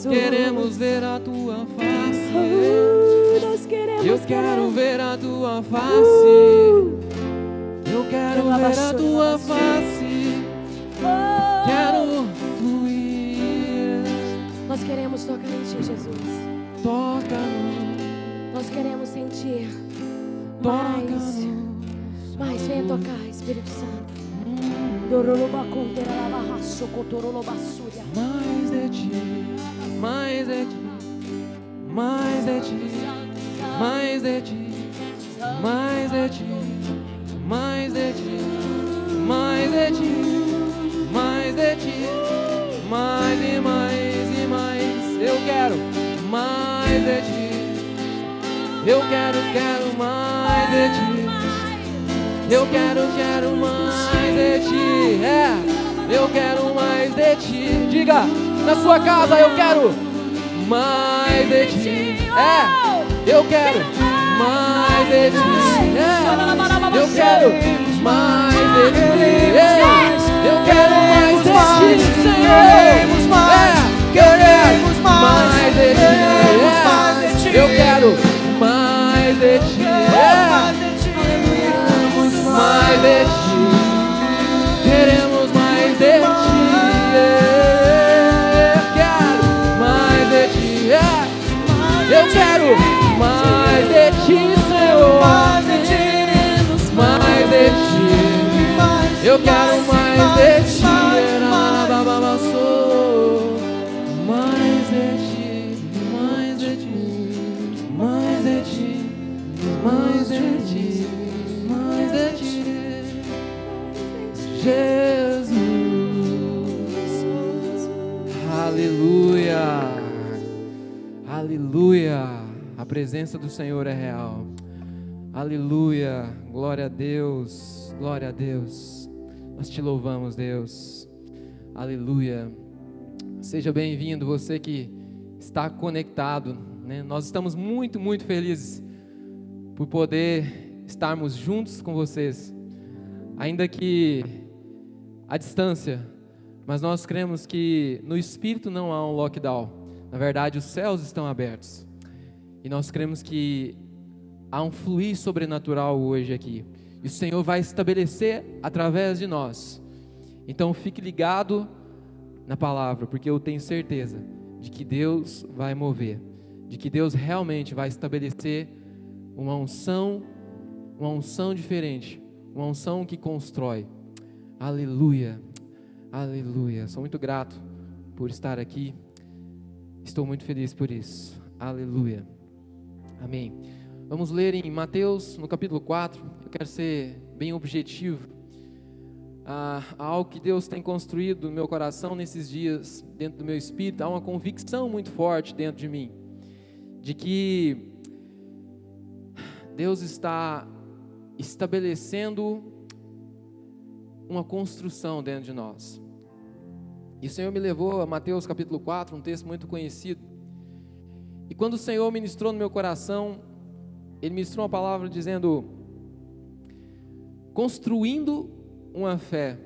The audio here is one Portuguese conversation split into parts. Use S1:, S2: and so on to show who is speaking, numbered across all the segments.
S1: Queremos ver a tua face. Eu quero ver a tua face. Eu quero ver a tua face. Quero fluir.
S2: Nós queremos tocar em ti, Jesus.
S1: Toca-nos.
S2: Nós queremos sentir
S1: Toca-nos.
S2: mais. Venha tocar, Espírito Santo.
S1: Mais de ti, mais de ti, mais de ti, mais de ti, mais de ti, mais de ti, mais de ti, mais de ti, mais e mais e mais. Eu quero mais de ti. Eu quero mais de ti. Eu quero mais de ti. Eu quero mais de ti. Diga na sua casa, eu quero mais de ti. Eu quero mais de ti. Eu quero mais de ti. Eu quero mais de ti, Senhor. Queremos mais de ti. Eu quero mais de ti. Mais de ti, queremos mais de ti. Quero mais de ti. Eu quero mais de ti, Senhor. Mais de ti. Eu quero mais de ti. Mais de ti, mais de ti, mais de ti, mais de ti. Jesus, aleluia, aleluia, a presença do Senhor é real, aleluia, glória a Deus, nós te louvamos, Deus, aleluia. Seja bem-vindo, você que está conectado, né? Nós estamos muito, muito felizes por poder estarmos juntos com vocês, ainda que à distância, mas nós cremos que no Espírito não há um lockdown. Na verdade, os céus estão abertos. E nós cremos que há um fluir sobrenatural hoje aqui. E o Senhor vai estabelecer através de nós. Então fique ligado na palavra, porque eu tenho certeza de que Deus vai mover. De que Deus realmente vai estabelecer uma unção diferente. Uma unção que constrói. Aleluia, aleluia. Sou muito grato por estar aqui. Estou muito feliz por isso. Aleluia. Amém. Vamos ler em Mateus, no capítulo 4. Eu quero ser bem objetivo. Algo que Deus tem construído no meu coração nesses dias, dentro do meu espírito. Há uma convicção muito forte dentro de mim, de que Deus está estabelecendo uma construção dentro de nós. E o Senhor me levou a Mateus capítulo 4, um texto muito conhecido. E quando o Senhor ministrou no meu coração, Ele ministrou uma palavra dizendo: construindo uma fé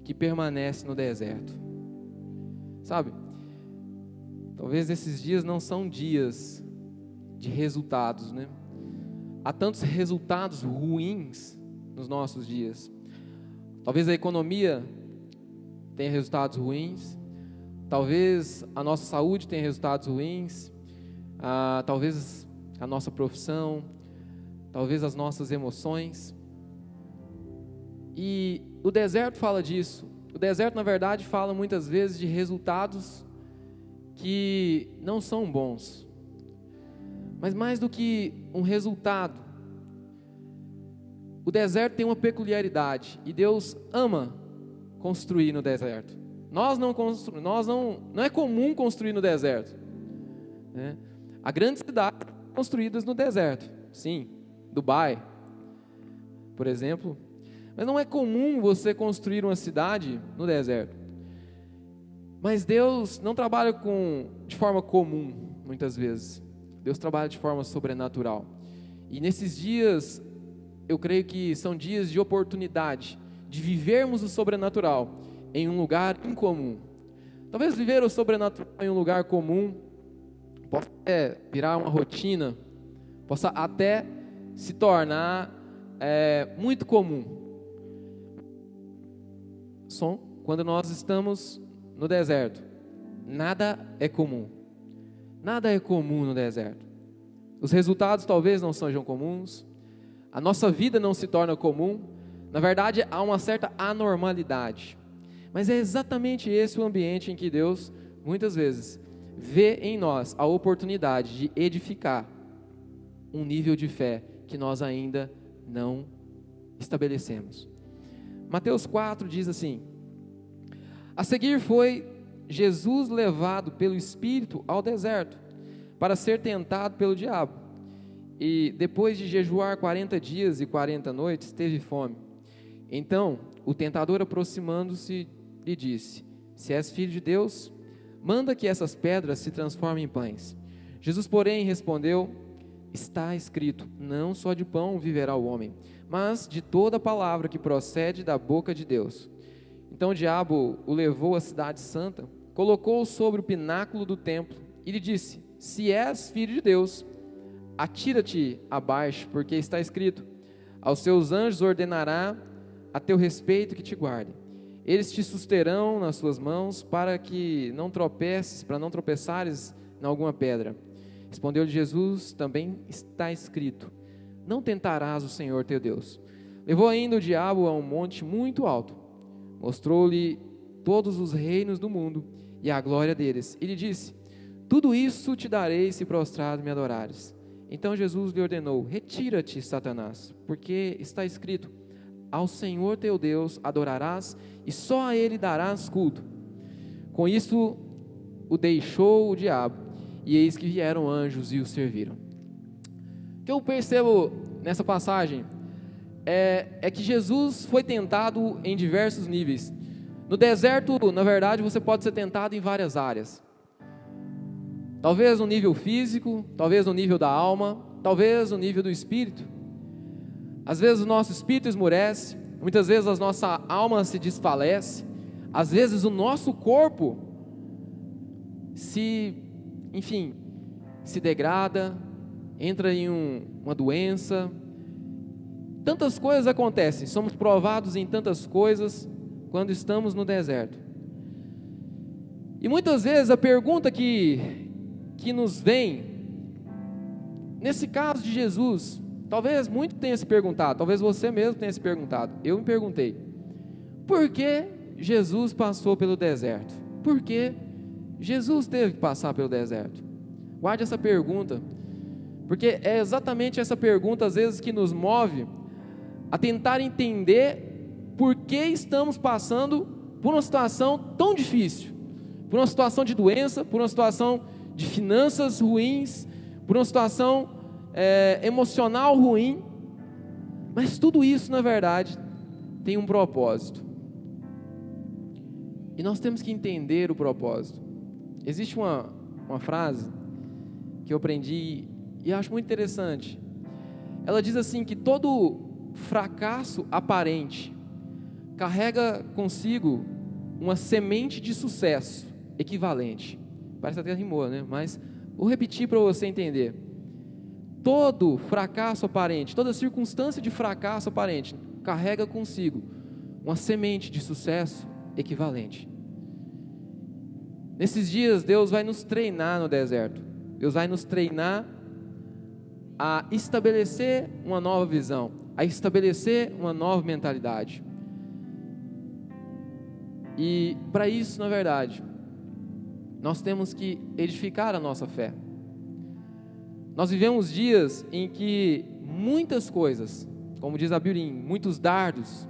S1: que permanece no deserto. Sabe, talvez esses dias não são dias de resultados, né? Há tantos resultados ruins nos nossos dias. Talvez a economia tenha resultados ruins. Talvez a nossa saúde tenha resultados ruins. Talvez a nossa profissão. Talvez as nossas emoções. E o deserto fala disso. O deserto, na verdade, fala muitas vezes de resultados que não são bons. Mas mais do que um resultado, o deserto tem uma peculiaridade, e Deus ama construir no deserto. Não é comum construir no deserto, né? Há grandes cidades construídas no deserto, sim, Dubai, por exemplo, mas não é comum você construir uma cidade no deserto. Mas Deus não trabalha de forma comum, muitas vezes. Deus trabalha de forma sobrenatural. E nesses dias, eu creio que são dias de oportunidade, de vivermos o sobrenatural em um lugar incomum. Talvez viver o sobrenatural em um lugar comum possa virar uma rotina, possa até se tornar muito comum. Quando nós estamos no deserto, nada é comum. Nada é comum no deserto. Os resultados talvez não sejam comuns, a nossa vida não se torna comum. Na verdade, há uma certa anormalidade. Mas é exatamente esse o ambiente em que Deus, muitas vezes, vê em nós a oportunidade de edificar um nível de fé que nós ainda não estabelecemos. Mateus 4 diz assim: a seguir foi Jesus levado pelo Espírito ao deserto, para ser tentado pelo diabo. E depois de jejuar 40 dias e 40 noites, teve fome. Então, o tentador, aproximando-se, lhe disse: se és filho de Deus, manda que essas pedras se transformem em pães. Jesus, porém, respondeu: está escrito, não só de pão viverá o homem, mas de toda palavra que procede da boca de Deus. Então o diabo o levou à cidade santa, colocou-o sobre o pináculo do templo e lhe disse: se és filho de Deus, atira-te abaixo, porque está escrito: aos seus anjos ordenará a teu respeito que te guardem. Eles te susterão nas suas mãos para não tropeçares em alguma pedra. Respondeu-lhe Jesus: também está escrito, não tentarás o Senhor teu Deus. Levou ainda o diabo a um monte muito alto, mostrou-lhe todos os reinos do mundo e a glória deles, e lhe disse: tudo isso te darei se prostrado me adorares. Então Jesus lhe ordenou: retira-te, Satanás, porque está escrito: ao Senhor teu Deus adorarás e só a Ele darás culto. Com isso o deixou o diabo, e eis que vieram anjos e o serviram. O que eu percebo nessa passagem é que Jesus foi tentado em diversos níveis. No deserto, na verdade, você pode ser tentado em várias áreas. Talvez no nível físico, talvez no nível da alma, talvez no nível do espírito. Às vezes o nosso espírito esmurece, muitas vezes a nossa alma se desfalece, às vezes o nosso corpo se degrada, entra em uma doença. Tantas coisas acontecem, somos provados em tantas coisas quando estamos no deserto. E muitas vezes a pergunta que nos vem, nesse caso de Jesus, talvez muito tenha se perguntado, talvez você mesmo tenha se perguntado, eu me perguntei: por que Jesus passou pelo deserto? Por que Jesus teve que passar pelo deserto? Guarde essa pergunta, porque é exatamente essa pergunta às vezes que nos move a tentar entender por que estamos passando por uma situação tão difícil, por uma situação de doença, por uma situação de finanças ruins, por uma situação emocional ruim. Mas tudo isso, na verdade, tem um propósito, e nós temos que entender o propósito. Existe uma frase que eu aprendi e acho muito interessante. Ela diz assim, que todo fracasso aparente carrega consigo uma semente de sucesso equivalente. Parece até rimou, né? Mas vou repetir para você entender. Todo fracasso aparente, toda circunstância de fracasso aparente carrega consigo uma semente de sucesso equivalente. Nesses dias Deus vai nos treinar no deserto. Deus vai nos treinar a estabelecer uma nova visão, a estabelecer uma nova mentalidade. E para isso, na verdade, nós temos que edificar a nossa fé. Nós vivemos dias em que muitas coisas, como diz a Bíblia, muitos dardos,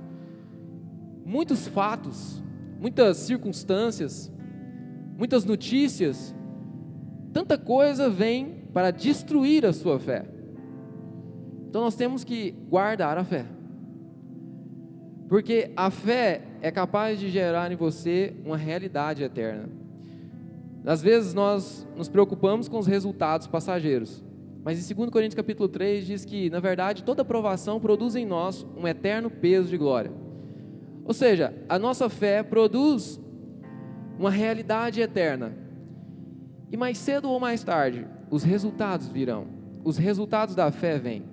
S1: muitos fatos, muitas circunstâncias, muitas notícias, tanta coisa vem para destruir a sua fé. Então nós temos que guardar a fé, porque a fé é capaz de gerar em você uma realidade eterna. Às vezes nós nos preocupamos com os resultados passageiros, mas em 2 Coríntios capítulo 3 diz que, na verdade, toda provação produz em nós um eterno peso de glória. Ou seja, a nossa fé produz uma realidade eterna. E mais cedo ou mais tarde, os resultados virão. Os resultados da fé vêm.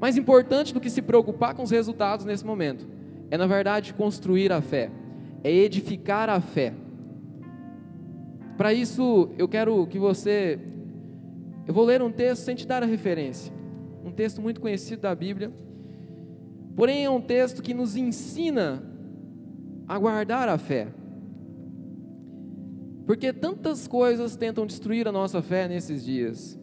S1: Mais importante do que se preocupar com os resultados nesse momento, é na verdade construir a fé, é edificar a fé. Para isso, eu quero que eu vou ler um texto sem te dar a referência, um texto muito conhecido da Bíblia, porém é um texto que nos ensina a guardar a fé, porque tantas coisas tentam destruir a nossa fé nesses dias,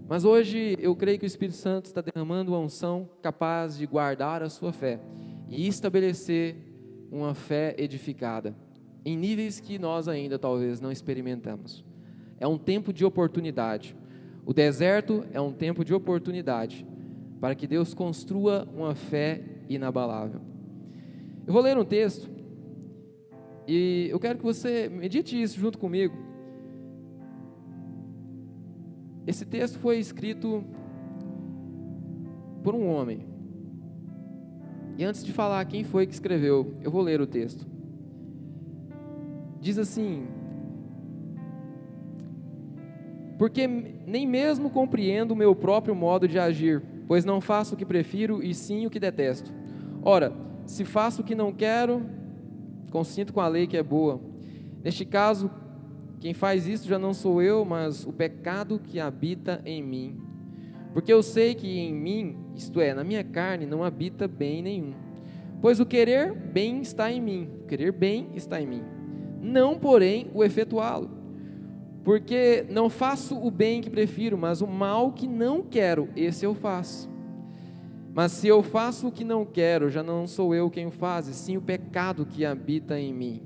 S1: mas hoje eu creio que o Espírito Santo está derramando uma unção capaz de guardar a sua fé e estabelecer uma fé edificada, em níveis que nós ainda talvez não experimentamos. É um tempo de oportunidade. O deserto é um tempo de oportunidade para que Deus construa uma fé inabalável. Eu vou ler um texto e eu quero que você medite isso junto comigo. Esse texto foi escrito por um homem. E antes de falar quem foi que escreveu, eu vou ler o texto. Diz assim: porque nem mesmo compreendo o meu próprio modo de agir, pois não faço o que prefiro e sim o que detesto. Ora, se faço o que não quero, consinto com a lei que é boa. Neste caso, quem faz isso já não sou eu, mas o pecado que habita em mim. Porque eu sei que em mim, isto é, na minha carne, não habita bem nenhum. Pois o querer bem está em mim, o querer bem está em mim, não porém o efetuá-lo. Porque não faço o bem que prefiro, mas o mal que não quero, esse eu faço. Mas se eu faço o que não quero, já não sou eu quem o faz, e sim o pecado que habita em mim.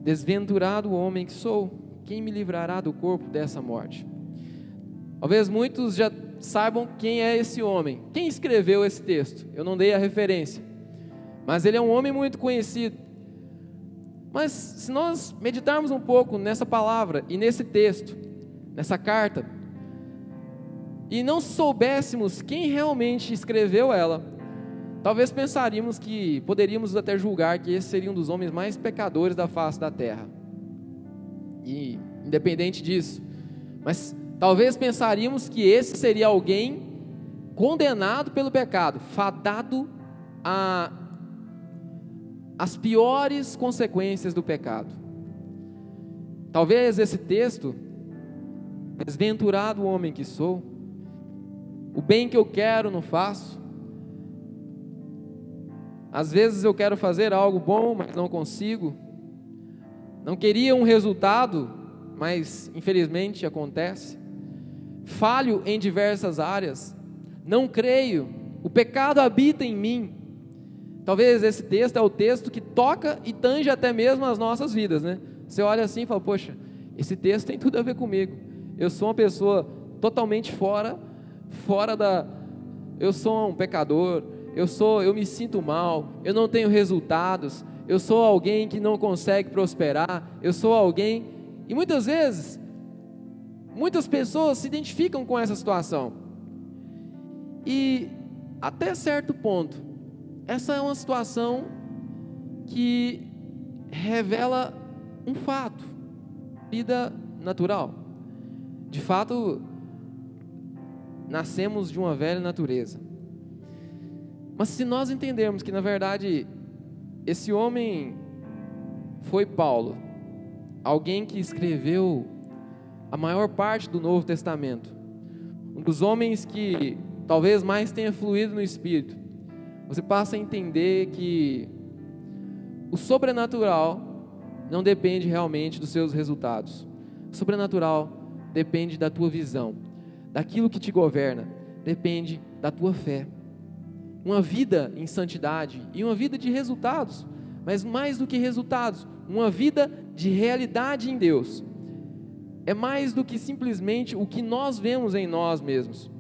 S1: Desventurado o homem que sou, quem me livrará do corpo dessa morte? Talvez muitos já saibam quem é esse homem. Quem escreveu esse texto? Eu não dei a referência, mas ele é um homem muito conhecido. Mas se nós meditarmos um pouco nessa palavra e nesse texto, nessa carta, e não soubéssemos quem realmente escreveu ela, talvez pensaríamos que poderíamos até julgar que esse seria um dos homens mais pecadores da face da terra. E independente disso, mas talvez pensaríamos que esse seria alguém condenado pelo pecado, fadado às piores consequências do pecado. Talvez esse texto, desventurado o homem que sou, o bem que eu quero não faço, às vezes eu quero fazer algo bom, mas não consigo, não queria um resultado, mas infelizmente acontece, falho em diversas áreas, não creio, o pecado habita em mim. Talvez esse texto é o texto que toca e tange até mesmo as nossas vidas, né? Você olha assim e fala, poxa, esse texto tem tudo a ver comigo, eu sou uma pessoa totalmente fora eu sou um pecador, eu me sinto mal, eu não tenho resultados, eu sou alguém que não consegue prosperar, eu sou alguém, e muitas vezes, muitas pessoas se identificam com essa situação, e até certo ponto, essa é uma situação que revela um fato, vida natural, de fato, nascemos de uma velha natureza, mas se nós entendermos que na verdade, esse homem foi Paulo, alguém que escreveu a maior parte do Novo Testamento, um dos homens que talvez mais tenha fluído no Espírito, você passa a entender que o sobrenatural não depende realmente dos seus resultados, o sobrenatural depende da tua visão, daquilo que te governa, depende da tua fé. Uma vida em santidade e uma vida de resultados, mas mais do que resultados, uma vida de realidade em Deus. É mais do que simplesmente o que nós vemos em nós mesmos,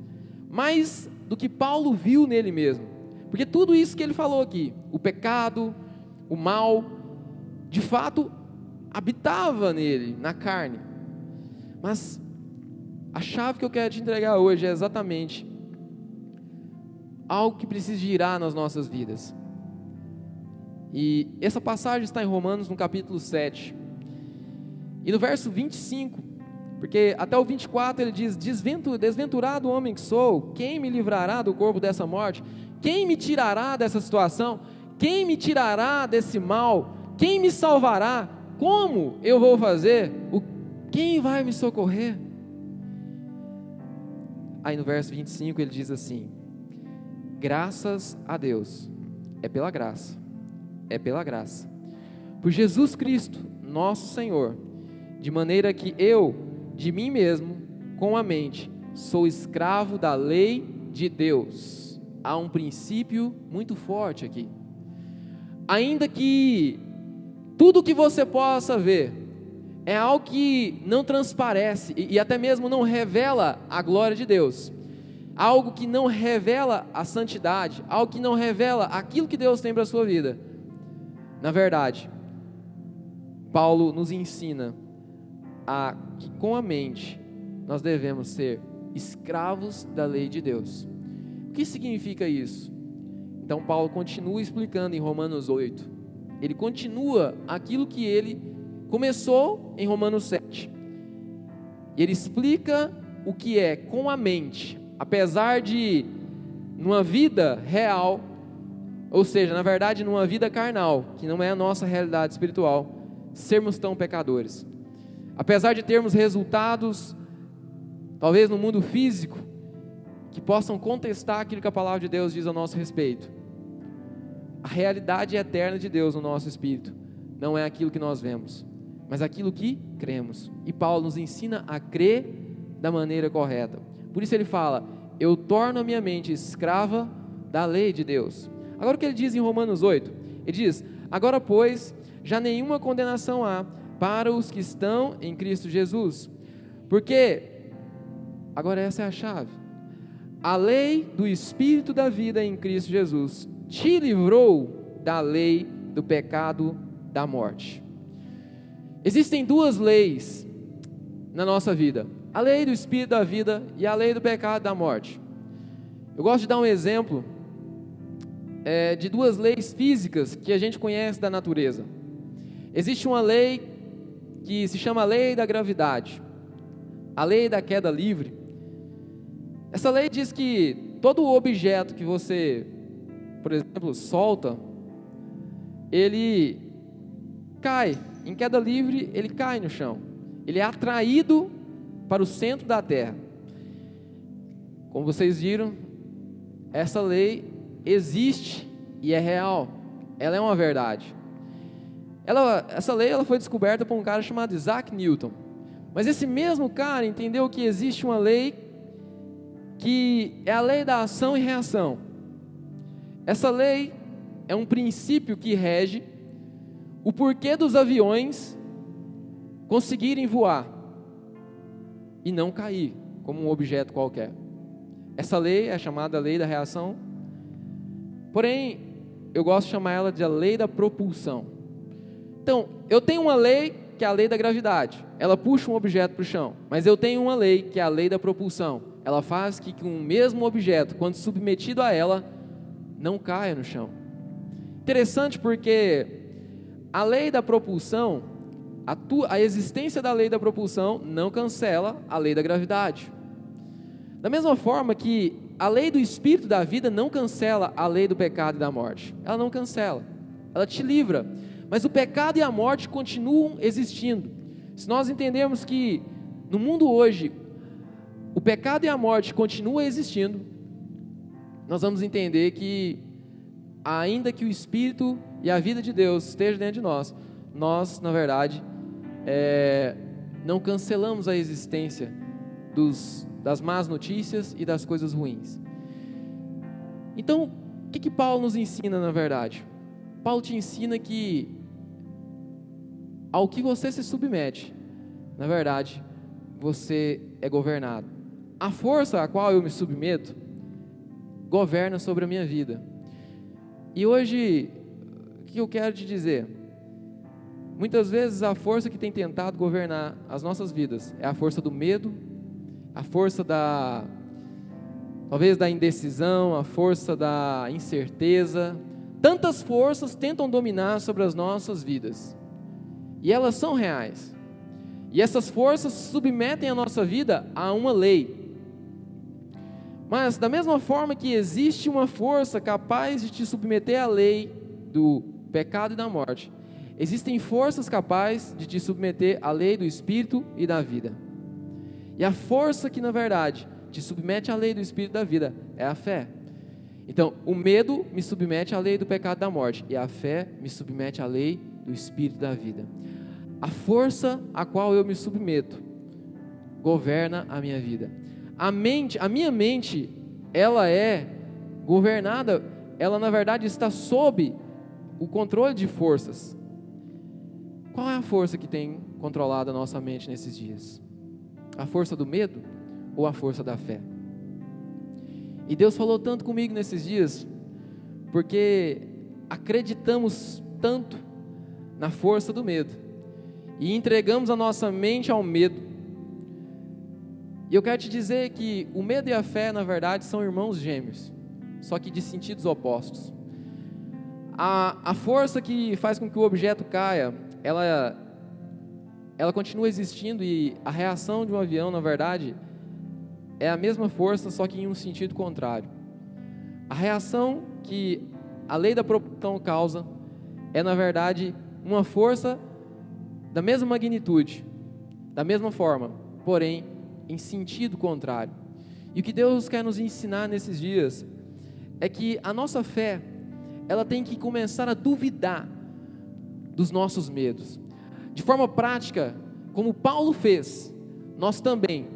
S1: mais do que Paulo viu nele mesmo, porque tudo isso que ele falou aqui, o pecado, o mal, de fato habitava nele, na carne, mas a chave que eu quero te entregar hoje é exatamente algo que precisa girar nas nossas vidas. E essa passagem está em Romanos, no capítulo 7. E no verso 25, porque até o 24 ele diz: desventurado homem que sou, quem me livrará do corpo dessa morte? Quem me tirará dessa situação? Quem me tirará desse mal? Quem me salvará? Como eu vou fazer? Quem vai me socorrer? Aí no verso 25 ele diz assim: graças a Deus, é pela graça, por Jesus Cristo, nosso Senhor, de maneira que eu, de mim mesmo, com a mente, sou escravo da lei de Deus. Há um princípio muito forte aqui. Ainda que tudo que você possa ver é algo que não transparece e até mesmo não revela a glória de Deus, algo que não revela a santidade, algo que não revela aquilo que Deus tem para a sua vida. Na verdade, Paulo nos ensina que com a mente nós devemos ser escravos da lei de Deus. O que significa isso? Então Paulo continua explicando em Romanos 8. Ele continua aquilo que ele começou em Romanos 7. Ele explica o que é com a mente, apesar de numa vida real, ou seja, na verdade numa vida carnal, que não é a nossa realidade espiritual, sermos tão pecadores. Apesar de termos resultados, talvez no mundo físico, que possam contestar aquilo que a palavra de Deus diz a nosso respeito, a realidade eterna de Deus no nosso espírito não é aquilo que nós vemos, mas aquilo que cremos. E Paulo nos ensina a crer da maneira correta. Por isso ele fala: eu torno a minha mente escrava da lei de Deus. Agora o que ele diz em Romanos 8? Ele diz: agora pois, já nenhuma condenação há para os que estão em Cristo Jesus, porque, agora essa é a chave, a lei do Espírito da vida em Cristo Jesus te livrou da lei do pecado da morte. Existem duas leis na nossa vida: a lei do Espírito da vida e a lei do pecado da morte. Eu gosto de dar um exemplo de duas leis físicas que a gente conhece da natureza. Existe uma lei que se chama a lei da gravidade, a lei da queda livre. Essa lei diz que todo objeto que você, por exemplo, solta, ele cai, em queda livre ele cai no chão, ele é atraído para o centro da terra. Como vocês viram, essa lei existe e é real, ela é uma verdade. Essa lei foi descoberta por um cara chamado Isaac Newton, mas esse mesmo cara entendeu que existe uma lei que é a lei da ação e reação. Essa lei é um princípio que rege o porquê dos aviões conseguirem voar e não cair como um objeto qualquer. Essa lei é chamada lei da reação, porém eu gosto de chamar ela de a lei da propulsão. Então, eu tenho uma lei que é a lei da gravidade, ela puxa um objeto para o chão, mas eu tenho uma lei que é a lei da propulsão, ela faz que um mesmo objeto, quando submetido a ela, não caia no chão. Interessante porque a lei da propulsão, a existência da lei da propulsão não cancela a lei da gravidade. Da mesma forma que a lei do Espírito da vida não cancela a lei do pecado e da morte, ela não cancela, ela te livra. Mas o pecado e a morte continuam existindo. Se nós entendermos que no mundo hoje o pecado e a morte continuam existindo, nós vamos entender que ainda que o Espírito e a vida de Deus estejam dentro de nós, na verdade, não cancelamos a existência das más notícias e das coisas ruins. Então, o que Paulo nos ensina na verdade? Paulo te ensina que ao que você se submete, na verdade, você é governado. A força a qual eu me submeto governa sobre a minha vida. E hoje, o que eu quero te dizer? Muitas vezes a força que tem tentado governar as nossas vidas é a força do medo, a força talvez da indecisão, a força da incerteza, Tantas forças tentam dominar sobre as nossas vidas, e elas são reais. E essas forças submetem a nossa vida a uma lei. Mas da mesma forma que existe uma força capaz de te submeter à lei do pecado e da morte, existem forças capazes de te submeter à lei do Espírito e da vida. E a força que na verdade te submete à lei do Espírito e da vida é a fé. Então, o medo me submete à lei do pecado e da morte, e a fé me submete à lei do Espírito e da vida. A força a qual eu me submeto governa a minha vida. A minha mente, ela é governada, ela na verdade está sob o controle de forças. Qual é a força que tem controlado a nossa mente nesses dias? A força do medo ou a força da fé? E Deus falou tanto comigo nesses dias, porque acreditamos tanto na força do medo e entregamos a nossa mente ao medo. E eu quero te dizer que o medo e a fé, na verdade, são irmãos gêmeos, só que de sentidos opostos. A força que faz com que o objeto caia, ela continua existindo, e a reação de um avião, na verdade, é a mesma força, só que em um sentido contrário. A reação que a lei da propulsão causa é, na verdade, uma força da mesma magnitude, da mesma forma, porém em sentido contrário. E o que Deus quer nos ensinar nesses dias é que a nossa fé, ela tem que começar a duvidar dos nossos medos. De forma prática, como Paulo fez, nós também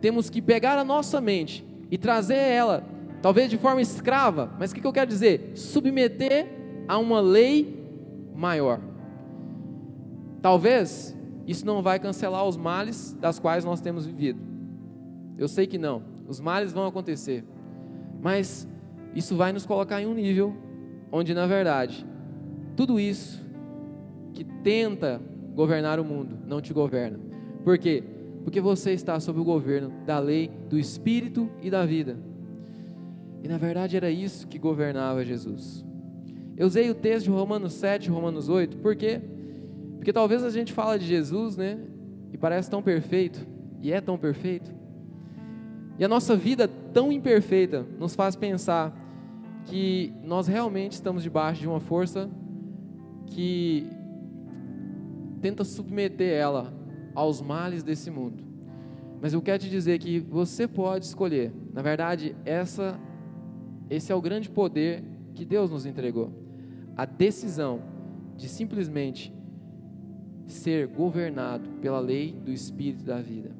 S1: temos que pegar a nossa mente e trazer ela, talvez de forma escrava, mas o que eu quero dizer? Submeter a uma lei maior. Talvez isso não vai cancelar os males das quais nós temos vivido. Eu sei que não, os males vão acontecer, mas isso vai nos colocar em um nível onde, na verdade, tudo isso que tenta governar o mundo não te governa. Por quê? Porque você está sob o governo da lei do Espírito e da vida. E na verdade era isso que governava Jesus. Eu usei o texto de Romanos 7, Romanos 8, por quê? Porque talvez a gente fala de Jesus, né? E parece tão perfeito, e é tão perfeito. E a nossa vida tão imperfeita nos faz pensar que nós realmente estamos debaixo de uma força que tenta submeter ela aos males desse mundo. Mas eu quero te dizer que você pode escolher. Na verdade, esse é o grande poder que Deus nos entregou. A decisão de simplesmente ser governado pela lei do Espírito da vida.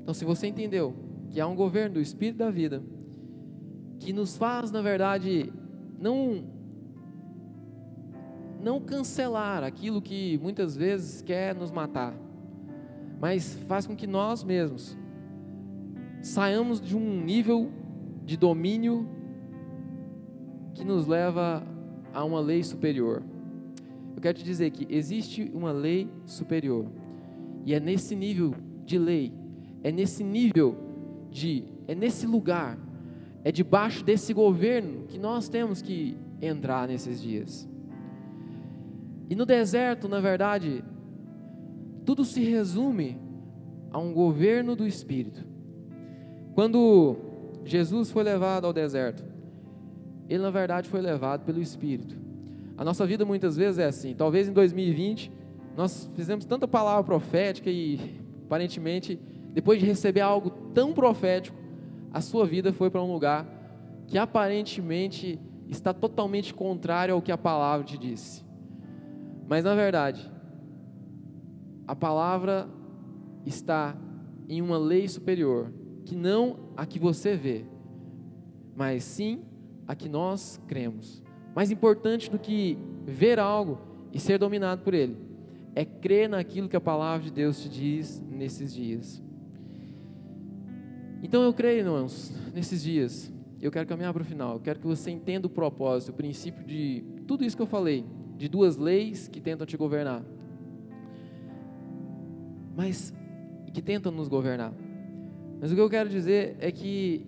S1: Então, se você entendeu que há um governo do Espírito da vida, que nos faz, na verdade, não cancelar aquilo que muitas vezes quer nos matar, mas faz com que nós mesmos saiamos de um nível de domínio que nos leva a uma lei superior. Eu quero te dizer que existe uma lei superior, e é nesse nível de lei, é nesse lugar, é debaixo desse governo que nós temos que entrar nesses dias. E no deserto, na verdade, tudo se resume a um governo do Espírito. Quando Jesus foi levado ao deserto, ele na verdade foi levado pelo Espírito. A nossa vida muitas vezes é assim. Talvez em 2020 nós fizemos tanta palavra profética e aparentemente, depois de receber algo tão profético, a sua vida foi para um lugar que aparentemente está totalmente contrário ao que a palavra te disse. Mas na verdade, a palavra está em uma lei superior, que não a que você vê, mas sim a que nós cremos. Mais importante do que ver algo e ser dominado por ele, é crer naquilo que a palavra de Deus te diz nesses dias. Então eu creio, irmãos, nesses dias, eu quero caminhar para o final, eu quero que você entenda o propósito, o princípio de tudo isso que eu falei, de duas leis que tentam te governar, mas que tentam nos governar. Mas o que eu quero dizer é que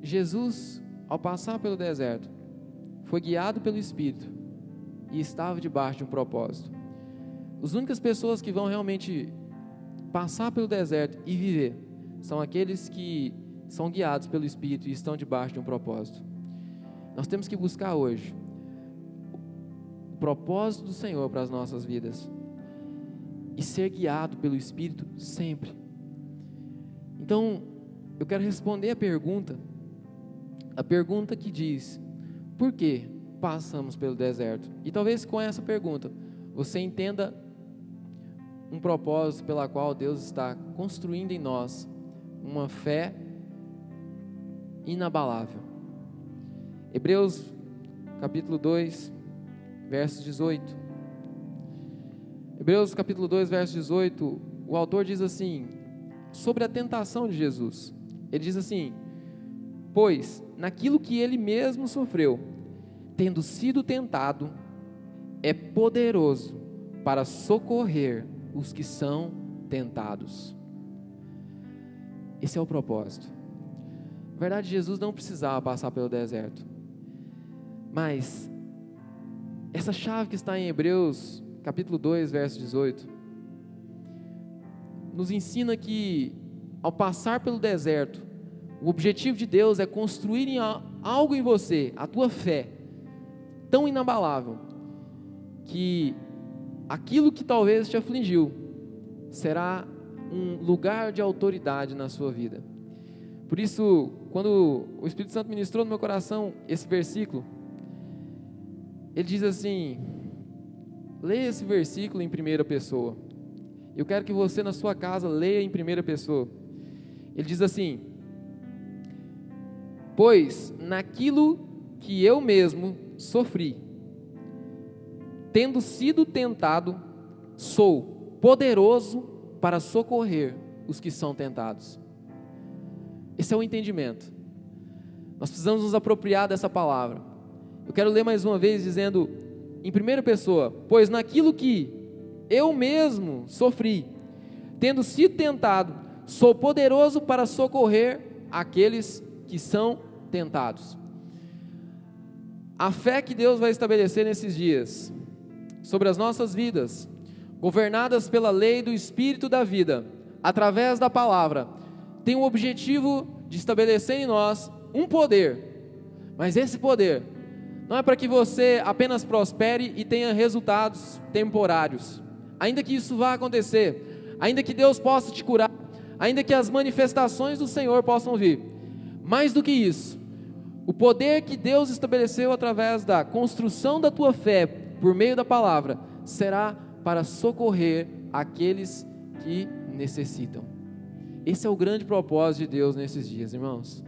S1: Jesus, ao passar pelo deserto, foi guiado pelo Espírito e estava debaixo de um propósito. As únicas pessoas que vão realmente passar pelo deserto e viver são aqueles que são guiados pelo Espírito e estão debaixo de um propósito. Nós temos que buscar hoje o propósito do Senhor para as nossas vidas e ser guiado pelo Espírito sempre. Então, eu quero responder a pergunta que diz: por que passamos pelo deserto? E talvez com essa pergunta você entenda um propósito pela qual Deus está construindo em nós uma fé inabalável. Hebreus capítulo 2, verso 18. Hebreus capítulo 2, verso 18, o autor diz assim, sobre a tentação de Jesus. Ele diz assim: pois naquilo que ele mesmo sofreu, tendo sido tentado, é poderoso para socorrer os que são tentados. Esse é o propósito. Na verdade, Jesus não precisava passar pelo deserto, mas essa chave que está em Hebreus capítulo 2, verso 18, nos ensina que ao passar pelo deserto, o objetivo de Deus é construir algo em você, a tua fé, tão inabalável, que aquilo que talvez te afligiu, será um lugar de autoridade na sua vida. Por isso, quando o Espírito Santo ministrou no meu coração esse versículo, ele diz assim, leia esse versículo em primeira pessoa. Eu quero que você na sua casa leia em primeira pessoa. Ele diz assim: pois naquilo que eu mesmo sofri, tendo sido tentado, sou poderoso para socorrer os que são tentados. Esse é o entendimento. Nós precisamos nos apropriar dessa palavra. Eu quero ler mais uma vez dizendo em primeira pessoa: pois naquilo que eu mesmo sofri, tendo sido tentado, sou poderoso para socorrer aqueles que são tentados. A fé que Deus vai estabelecer nesses dias sobre as nossas vidas, governadas pela lei do Espírito da vida, através da palavra, tem o objetivo de estabelecer em nós um poder, mas esse poder não é para que você apenas prospere e tenha resultados temporários, ainda que isso vá acontecer, ainda que Deus possa te curar, ainda que as manifestações do Senhor possam vir. Mais do que isso, o poder que Deus estabeleceu através da construção da tua fé, por meio da palavra, será para socorrer aqueles que necessitam. Esse é o grande propósito de Deus nesses dias, irmãos.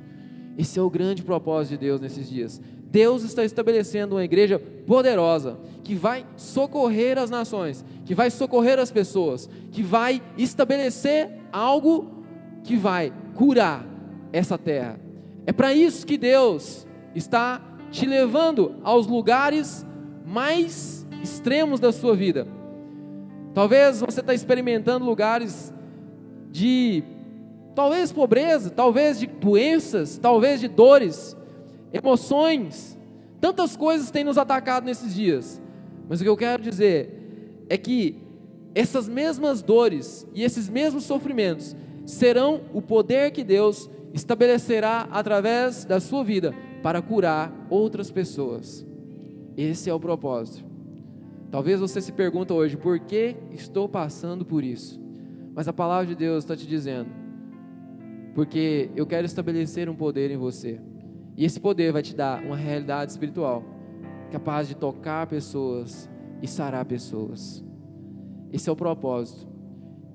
S1: Esse é o grande propósito de Deus nesses dias. Deus está estabelecendo uma igreja poderosa, que vai socorrer as nações, que vai socorrer as pessoas, que vai estabelecer algo que vai curar essa terra. É para isso que Deus está te levando aos lugares mais extremos da sua vida. Talvez você está experimentando lugares de, talvez pobreza, talvez de doenças, talvez de dores, emoções, tantas coisas têm nos atacado nesses dias, mas o que eu quero dizer é que essas mesmas dores e esses mesmos sofrimentos serão o poder que Deus estabelecerá através da sua vida para curar outras pessoas. Esse é o propósito. Talvez você se pergunta hoje: por que estou passando por isso? Mas a palavra de Deus está te dizendo: porque eu quero estabelecer um poder em você, e esse poder vai te dar uma realidade espiritual capaz de tocar pessoas e sarar pessoas. Esse é o propósito.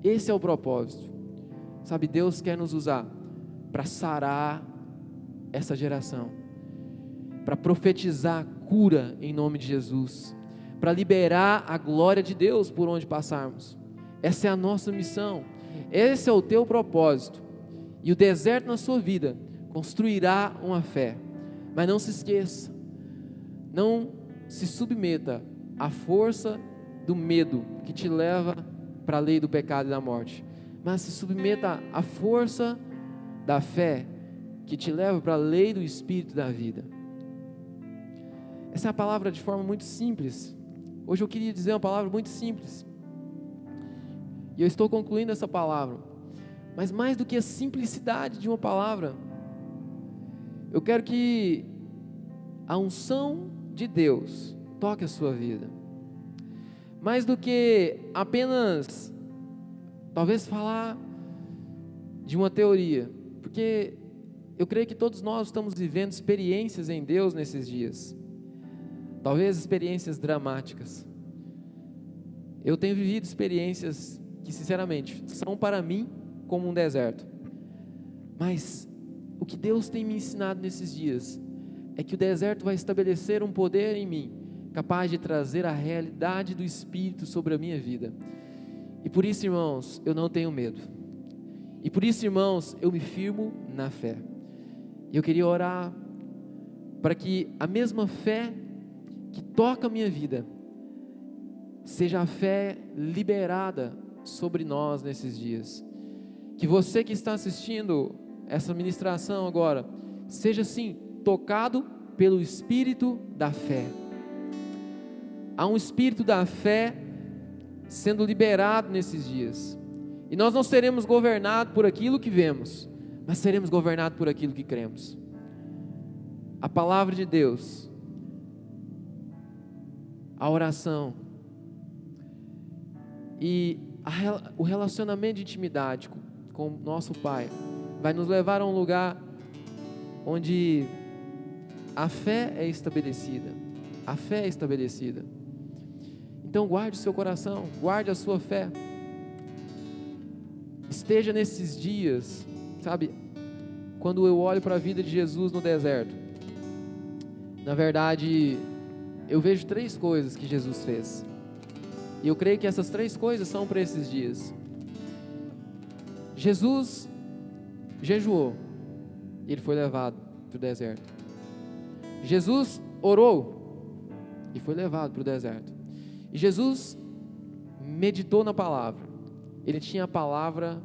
S1: Esse é o propósito. Sabe, Deus quer nos usar para sarar essa geração, para profetizar cura em nome de Jesus, para liberar a glória de Deus por onde passarmos. Essa é a nossa missão, esse é o teu propósito. E o deserto na sua vida construirá uma fé. Mas não se esqueça, não se submeta à força do medo que te leva para a lei do pecado e da morte, mas se submeta à força da fé que te leva para a lei do Espírito da vida. Essa é a palavra de forma muito simples. Hoje eu queria dizer uma palavra muito simples. E eu estou concluindo essa palavra. Mas mais do que a simplicidade de uma palavra, eu quero que a unção de Deus toque a sua vida. Mais do que apenas, talvez falar de uma teoria. Porque eu creio que todos nós estamos vivendo experiências em Deus nesses dias. Talvez experiências dramáticas. Eu tenho vivido experiências que, sinceramente, são para mim como um deserto. Mas o que Deus tem me ensinado nesses dias é que o deserto vai estabelecer um poder em mim, capaz de trazer a realidade do Espírito sobre a minha vida. E por isso, irmãos, eu não tenho medo. E por isso, irmãos, eu me firmo na fé. E eu queria orar para que a mesma fé que toca a minha vida seja a fé liberada sobre nós nesses dias. Que você que está assistindo essa ministração agora, seja assim, tocado pelo Espírito da fé. Há um Espírito da fé sendo liberado nesses dias. E nós não seremos governados por aquilo que vemos, mas seremos governados por aquilo que cremos. A palavra de Deus, a oração e o relacionamento de intimidade com o nosso Pai vai nos levar a um lugar onde a fé é estabelecida. A fé é estabelecida. Então guarde o seu coração, guarde a sua fé. Esteja nesses dias, sabe, quando eu olho para a vida de Jesus no deserto, na verdade, eu vejo 3 coisas que Jesus fez. E eu creio que essas 3 coisas são para esses dias. Jesus jejuou e ele foi levado para o deserto. Jesus orou e foi levado para o deserto. E Jesus meditou na palavra. Ele tinha a palavra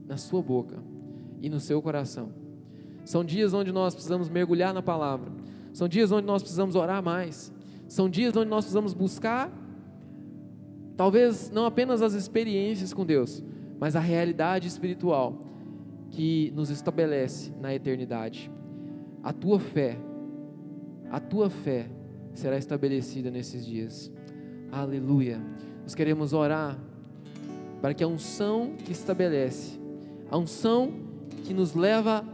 S1: na sua boca e no seu coração. São dias onde nós precisamos mergulhar na palavra. São dias onde nós precisamos orar mais. São dias onde nós precisamos buscar, talvez não apenas as experiências com Deus, mas a realidade espiritual que nos estabelece na eternidade. A tua fé será estabelecida nesses dias. Aleluia. Nós queremos orar para que a unção que estabelece, a unção que nos leva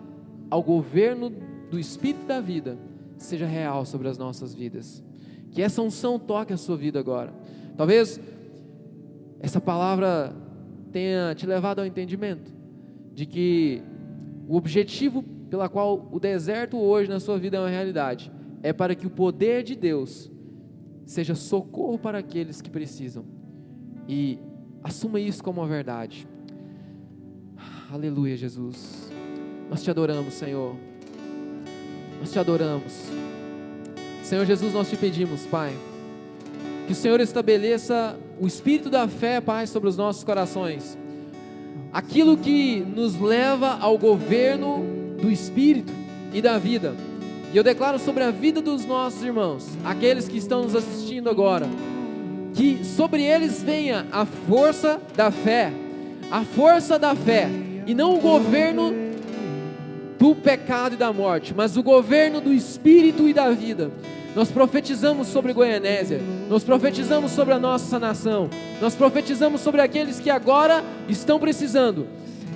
S1: ao governo do Espírito da vida, seja real sobre as nossas vidas. Que essa unção toque a sua vida agora. Talvez essa palavra tenha te levado ao entendimento de que o objetivo pela qual o deserto hoje na sua vida é uma realidade, é para que o poder de Deus seja socorro para aqueles que precisam. E assuma isso como uma verdade. Aleluia, Jesus. Nós te adoramos, Senhor. Nós te adoramos. Senhor Jesus, nós te pedimos, Pai, que o Senhor estabeleça o Espírito da fé, Pai, sobre os nossos corações. Aquilo que nos leva ao governo do Espírito e da vida. E eu declaro sobre a vida dos nossos irmãos, aqueles que estão nos assistindo agora, que sobre eles venha a força da fé, e não o governo do pecado e da morte, mas o governo do Espírito e da vida. Nós profetizamos sobre Goianésia, nós profetizamos sobre a nossa nação, nós profetizamos sobre aqueles que agora estão precisando,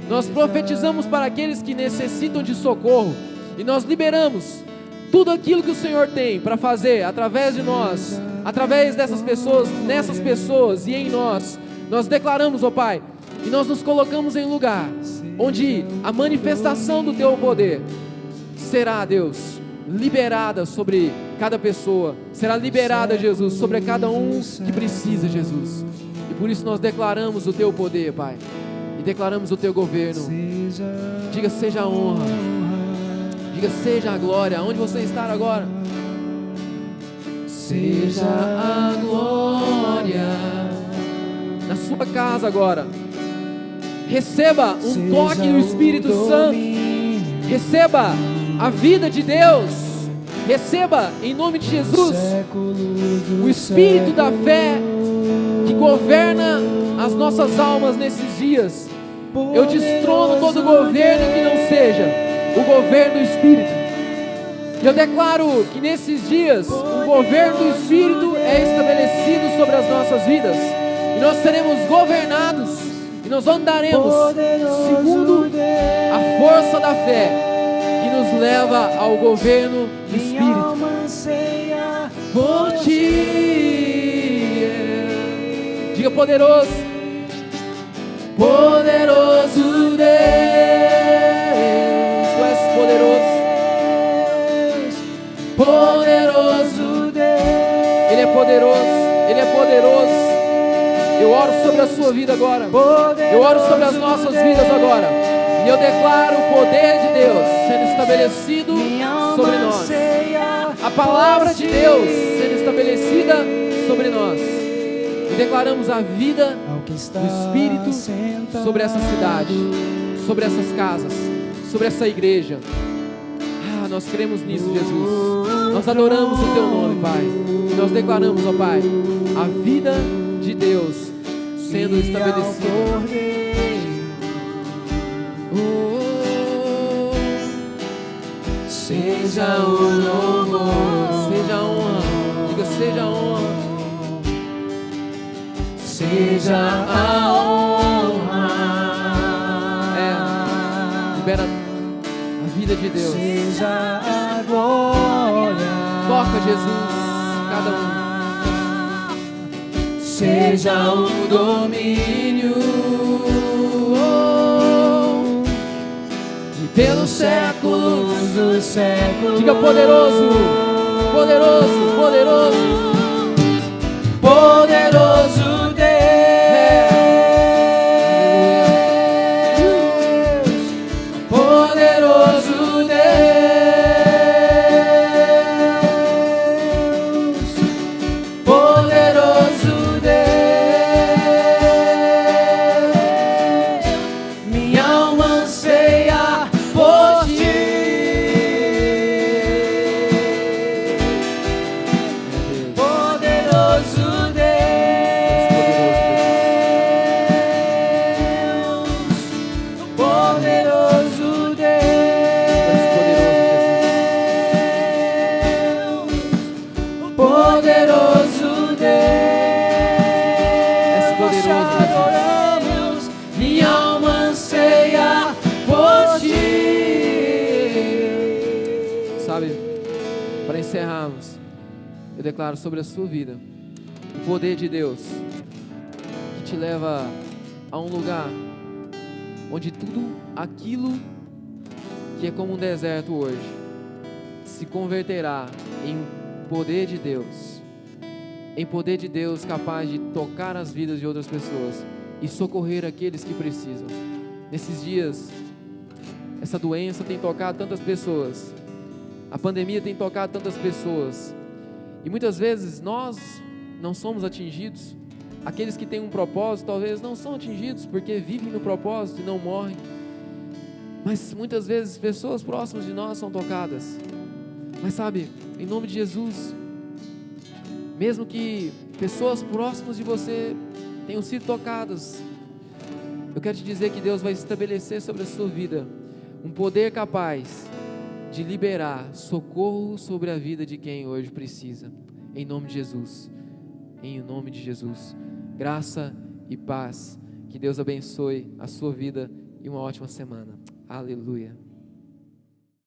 S1: nós profetizamos para aqueles que necessitam de socorro, e nós liberamos tudo aquilo que o Senhor tem para fazer através de nós, através dessas pessoas, nessas pessoas e em nós. Nós declaramos, ó Pai, e nós nos colocamos em lugar onde a manifestação do Teu poder será, Deus, liberada sobre cada pessoa, será liberada, Jesus, sobre cada um que precisa, Jesus. E por isso nós declaramos o Teu poder, Pai, e declaramos o Teu governo. Diga, seja a honra, diga, seja a glória. Onde você está agora? Seja a glória na sua casa agora. Receba um toque do Espírito Santo. Receba a vida de Deus. Receba em nome de Jesus o Espírito da fé que governa as nossas almas nesses dias. Eu destrono todo governo que não seja o governo do Espírito. E eu declaro que nesses dias o governo do Espírito é estabelecido sobre as nossas vidas. E nós seremos governados e nós andaremos segundo a força da fé que nos leva ao governo do Espírito. Por ti, diga poderoso, poderoso Deus, tu és poderoso, poderoso Deus, Ele é poderoso, Ele é poderoso. Eu oro sobre a sua vida agora, eu oro sobre as nossas vidas agora, e eu declaro o poder de Deus sendo estabelecido sobre nós, a palavra de Deus sendo estabelecida sobre nós, e declaramos a vida do Espírito sobre essa cidade, sobre essas casas, sobre essa igreja. Nós cremos nisso, Jesus. Nós adoramos o Teu nome, Pai, e nós declaramos, ó Pai, a vida de Deus sendo estabelecida. Seja o louvor, seja a honra, diga seja a honra, seja a honra, libera a vida de Deus, seja a glória, toca Jesus, cada um, seja o domínio, e pelos séculos dos séculos, diga poderoso, poderoso, poderoso, poderoso declaro sobre a sua vida o poder de Deus que te leva a um lugar onde tudo aquilo que é como um deserto hoje se converterá em poder de Deus, em poder de Deus capaz de tocar as vidas de outras pessoas e socorrer aqueles que precisam. Nesses dias, essa doença tem tocado tantas pessoas, a pandemia tem tocado tantas pessoas, e muitas vezes nós não somos atingidos. Aqueles que têm um propósito talvez não são atingidos porque vivem no propósito e não morrem. Mas muitas vezes pessoas próximas de nós são tocadas. Mas sabe, em nome de Jesus, mesmo que pessoas próximas de você tenham sido tocadas, eu quero te dizer que Deus vai estabelecer sobre a sua vida um poder capaz de liberar socorro sobre a vida de quem hoje precisa, em nome de Jesus, em nome de Jesus, graça e paz, que Deus abençoe a sua vida e uma ótima semana, aleluia.